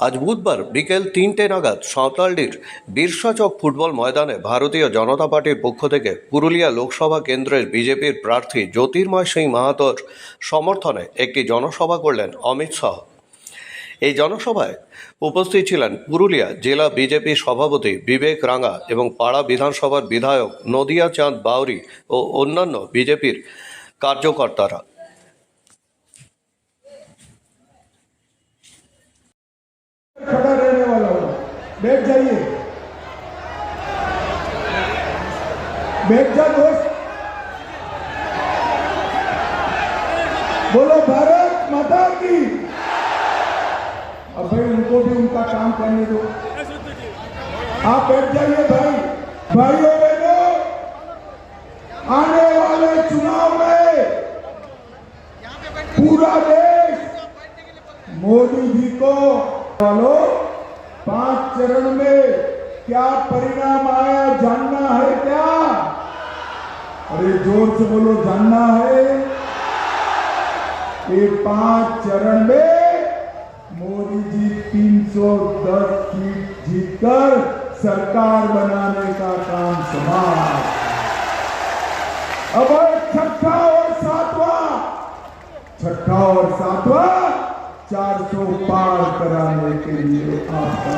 আজ বুধবার বিকেল 3টে নাগাদ সাঁওতালডির বিরসাচক ফুটবল ময়দানে ভারতীয় জনতা পার্টির পক্ষ থেকে পুরুলিয়া লোকসভা কেন্দ্রের বিজেপির প্রার্থী জ্যোতির্ময় সিং মাহাতোর সমর্থনে একটি জনসভা করলেন অমিত শাহ। এই জনসভায় উপস্থিত ছিলেন পুরুলিয়া জেলা বিজেপি সভাপতি বিবেক রাঙ্গা এবং পাড়া বিধানসভার বিধায়ক নদিয়া চাঁদ বাউরি ও অন্যান্য বিজেপির কার্যকর্তারা। खड़ा रहने वाला हूँ, बैठ जाइए, बैठ जा दोस्त। बोलो भारत माता की। अब भाई उनको भी उनका काम करने दो, आप बैठ जाइए भाई। भाइयों बहनों, आने वाले चुनाव में पूरा देश मोदी जी को 5 चरण में क्या परिणाम आया जानना है क्या? अरे जोर से बोलो, जानना है। ये 5 चरण में मोदी जी 310 सीट जीतकर सरकार बनाने का काम समाप्त। अब छठा और सातवां 400 पार कराने के लिए आपका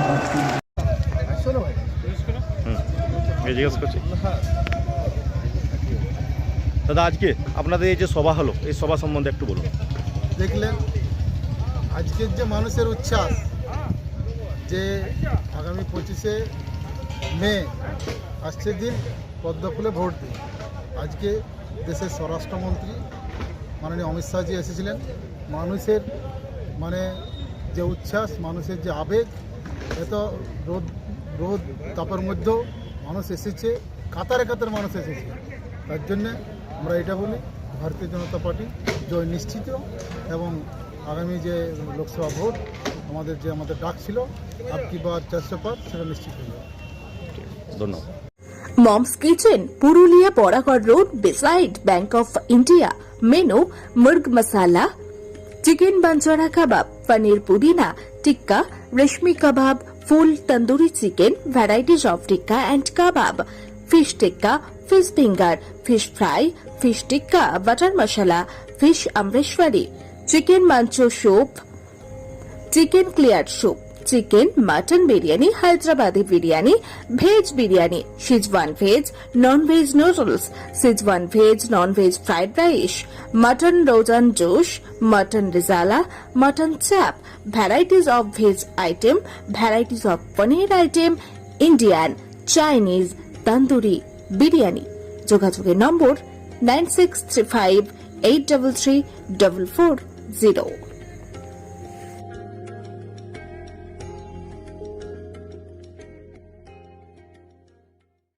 দাদা, আজকে আপনাদের এই যে সভা হলো, এই সভা সম্বন্ধে একটু বলুন। দেখলেন আজকের যে মানুষের উচ্ছ্বাস, যে আগামী 25শে মে আসছে দিন পদ্মফুলে ভোট দিন। আজকে দেশের স্বরাষ্ট্রমন্ত্রী মাননীয় অমিত শাহজি এসেছিলেন। মানুষের যে উচ্ছ্বাস, মানুষের যে আবেগ, এত রোদ তাপের মধ্যেও মানুষ এসেছে, কাতারে কাতারে মানুষ এসেছে। তার জন্যে আমরা এটা বলি, ভারতীয় জনতা পার্টি জয় নিশ্চিত এবং আগামী যে লোকসভা ভোট আমাদের ডাক ছিল আপকি বার 400 পার, সেটা নিশ্চিত হয়ে যাবে। ধন্যবাদ। Mom's Kitchen, Purulia Borakar Road, beside Bank of India. Menu: Murg Masala, Chicken Banjara Kebab, Paneer Pudina, Tikka, Reshmi Kebab, Full Tandoori Chicken, varieties of Tikka and Kebab, Fish Tikka, Fish Finger, Fish Fry, Fish Tikka, Butter Masala, Fish Amreshwari, Chicken Mancho Soup, Chicken Clear Soup, Chicken Mutton Biryani, Hyderabadi Biryani, Veg Biryani, Shizwan Veg, Non-Veg Noodles, Shizwan Veg, Non-Veg Fried Rice, Mutton Rogan Josh, Mutton Rizala, Mutton Chap, varieties of Veg item, varieties of Paneer item, Indian, Chinese, Tandoori, Biryani. যোগাযোগের নম্বর 9635 833 440।